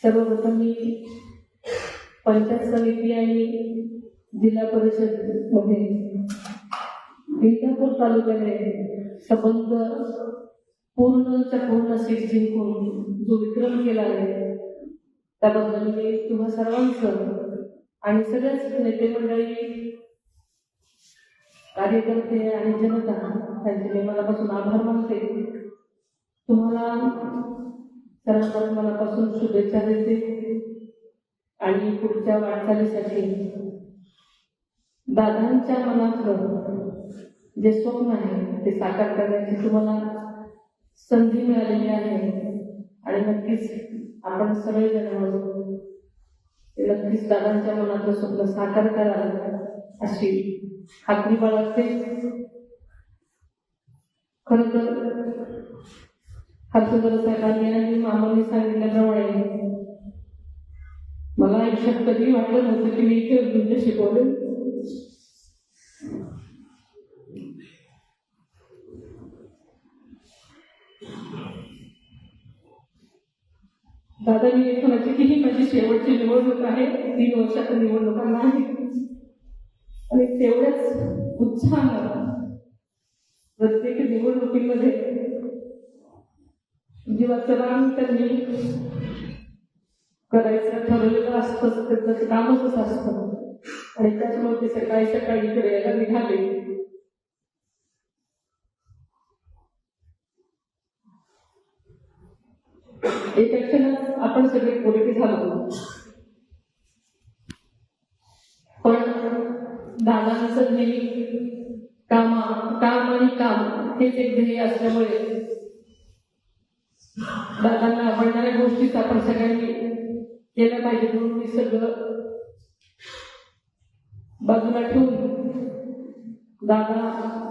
सर्वप्रथम मी पंचायत समिती आणि जिल्हा परिषद मध्ये इंदापूर तालुक्याने संबंध पूर्ण सीट जिंकून जो विक्रम केला आहे त्याबद्दल मी तुम्हा सर्वांचं आणि सगळ्याच नेते मंडळी, कार्यकर्ते आणि जनता त्यांचे मी मनापासून आभार मानते. तुम्हाला सर्वांना मनापासून शुभेच्छा देते आणि पुढच्या वाटचालीसाठी दादांच्या मनातलं जे स्वप्न आहे ते साकार करण्याची तुम्हाला संधी मिळालेली आहे आणि नक्कीच आपण सगळेजण मिळून नक्कीच दादांच्या मनातलं स्वप्न साकार कराल अशी खात्री बाळगते. खरं तर हर्षवर्धन साहेबांनी आणि मामांनी सांगितल्याप्रमाणे मला आयुष्यात कधी वाटलं नव्हतं की मी इथे शिकवले. दादा मी एक म्हणायचे की ही माझी शेवटची निवडणूक आहे, 3 वर्षाच्या निवडणुकांना आहे आणि तेवढ्याच उत्साहानं प्रत्येक निवडणुकीमध्ये जीवाचं रान त्यांनी करायचं ठरवलेलं असतं, त्याचं कामच असतं आणि त्याच्यामुळे ते सकाळी इकडे यायला निघाले. एका क्षणात आपण सगळे पोरके झालो, पण दादांचं नेहमी काम आणि काम हेच एक ध्येय असल्यामुळे दादांना आवडणाऱ्या गोष्टीच आपण सगळ्यांनी केल्या पाहिजे म्हणून मी सगळं बाजूला ठेवून दादा